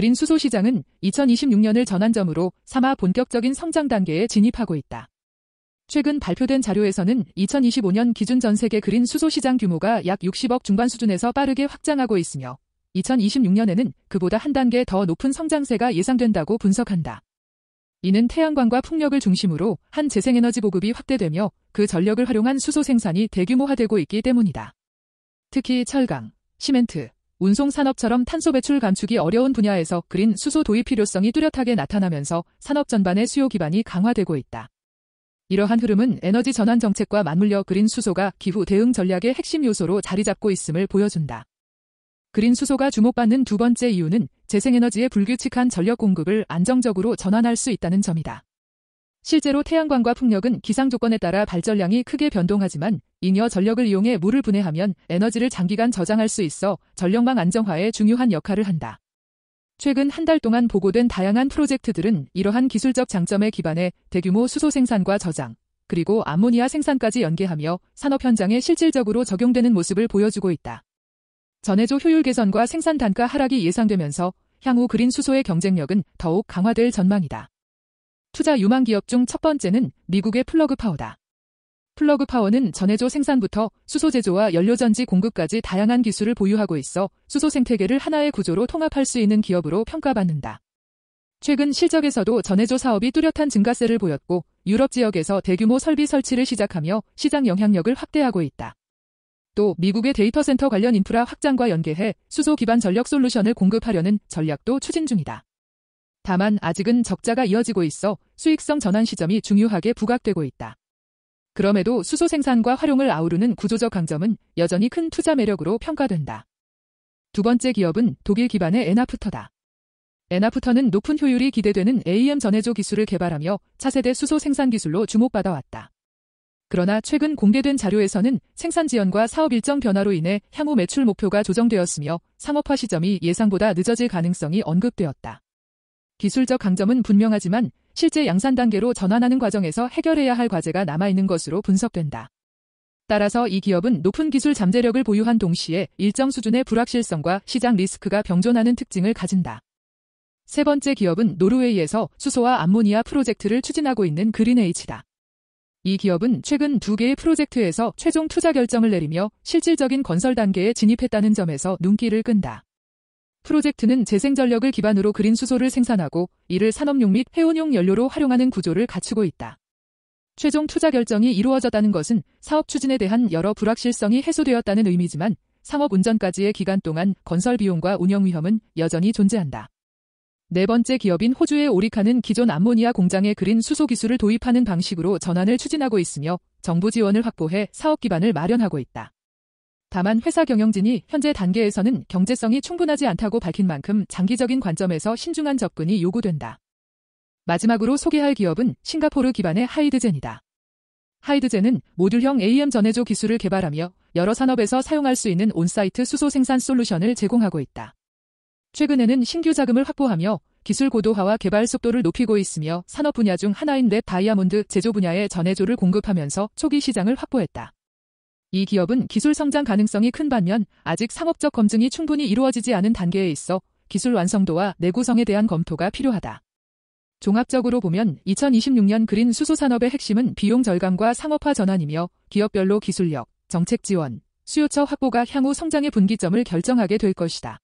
그린 수소 시장은 2026년을 전환점으로 삼아 본격적인 성장 단계에 진입하고 있다. 최근 발표된 자료에서는 2025년 기준 전 세계 그린 수소 시장 규모가 약 60억 중반 수준에서 빠르게 확장하고 있으며 2026년에는 그보다 한 단계 더 높은 성장세가 예상된다고 분석한다. 이는 태양광과 풍력을 중심으로 한 재생에너지 보급이 확대되며 그 전력을 활용한 수소 생산이 대규모화되고 있기 때문이다. 특히 철강, 시멘트, 운송 산업처럼 탄소 배출 감축이 어려운 분야에서 그린 수소 도입 필요성이 뚜렷하게 나타나면서 산업 전반의 수요 기반이 강화되고 있다. 이러한 흐름은 에너지 전환 정책과 맞물려 그린 수소가 기후 대응 전략의 핵심 요소로 자리 잡고 있음을 보여준다. 그린 수소가 주목받는 두 번째 이유는 재생에너지의 불규칙한 전력 공급을 안정적으로 전환할 수 있다는 점이다. 실제로 태양광과 풍력은 기상 조건에 따라 발전량이 크게 변동하지만 잉여 전력을 이용해 물을 분해하면 에너지를 장기간 저장할 수 있어 전력망 안정화에 중요한 역할을 한다. 최근 한 달 동안 보고된 다양한 프로젝트들은 이러한 기술적 장점에 기반해 대규모 수소 생산과 저장, 그리고 암모니아 생산까지 연계하며 산업 현장에 실질적으로 적용되는 모습을 보여주고 있다. 전해조 효율 개선과 생산 단가 하락이 예상되면서 향후 그린 수소의 경쟁력은 더욱 강화될 전망이다. 투자 유망 기업 중 첫 번째는 미국의 플러그 파워다. 플러그 파워는 전해조 생산부터 수소 제조와 연료전지 공급까지 다양한 기술을 보유하고 있어 수소 생태계를 하나의 구조로 통합할 수 있는 기업으로 평가받는다. 최근 실적에서도 전해조 사업이 뚜렷한 증가세를 보였고 유럽 지역에서 대규모 설비 설치를 시작하며 시장 영향력을 확대하고 있다. 또 미국의 데이터 센터 관련 인프라 확장과 연계해 수소 기반 전력 솔루션을 공급하려는 전략도 추진 중이다. 다만 아직은 적자가 이어지고 있어 수익성 전환 시점이 중요하게 부각되고 있다. 그럼에도 수소 생산과 활용을 아우르는 구조적 강점은 여전히 큰 투자 매력으로 평가된다. 두 번째 기업은 독일 기반의 에나프터다. 에나프터는 높은 효율이 기대되는 AEM 전해조 기술을 개발하며 차세대 수소 생산 기술로 주목받아왔다. 그러나 최근 공개된 자료에서는 생산 지연과 사업 일정 변화로 인해 향후 매출 목표가 조정되었으며 상업화 시점이 예상보다 늦어질 가능성이 언급되었다. 기술적 강점은 분명하지만 실제 양산 단계로 전환하는 과정에서 해결해야 할 과제가 남아있는 것으로 분석된다. 따라서 이 기업은 높은 기술 잠재력을 보유한 동시에 일정 수준의 불확실성과 시장 리스크가 병존하는 특징을 가진다. 세 번째 기업은 노르웨이에서 수소와 암모니아 프로젝트를 추진하고 있는 그린H다. 이 기업은 최근 2개의 프로젝트에서 최종 투자 결정을 내리며 실질적인 건설 단계에 진입했다는 점에서 눈길을 끈다. 프로젝트는 재생전력을 기반으로 그린 수소를 생산하고 이를 산업용 및 회원용 연료로 활용하는 구조를 갖추고 있다. 최종 투자 결정이 이루어졌다는 것은 사업 추진에 대한 여러 불확실성이 해소되었다는 의미지만 상업 운전까지의 기간 동안 건설 비용과 운영 위험은 여전히 존재한다. 네 번째 기업인 호주의 오리카는 기존 암모니아 공장에 그린 수소 기술을 도입하는 방식으로 전환을 추진하고 있으며 정부 지원을 확보해 사업 기반을 마련하고 있다. 다만 회사 경영진이 현재 단계에서는 경제성이 충분하지 않다고 밝힌 만큼 장기적인 관점에서 신중한 접근이 요구된다. 마지막으로 소개할 기업은 싱가포르 기반의 하이드젠이다. 하이드젠은 모듈형 AEM 전해조 기술을 개발하며 여러 산업에서 사용할 수 있는 온사이트 수소 생산 솔루션을 제공하고 있다. 최근에는 신규 자금을 확보하며 기술 고도화와 개발 속도를 높이고 있으며 산업 분야 중 하나인 랩 다이아몬드 제조 분야에 전해조를 공급하면서 초기 시장을 확보했다. 이 기업은 기술 성장 가능성이 큰 반면 아직 상업적 검증이 충분히 이루어지지 않은 단계에 있어 기술 완성도와 내구성에 대한 검토가 필요하다. 종합적으로 보면 2026년 그린 수소 산업의 핵심은 비용 절감과 상업화 전환이며 기업별로 기술력, 정책 지원, 수요처 확보가 향후 성장의 분기점을 결정하게 될 것이다.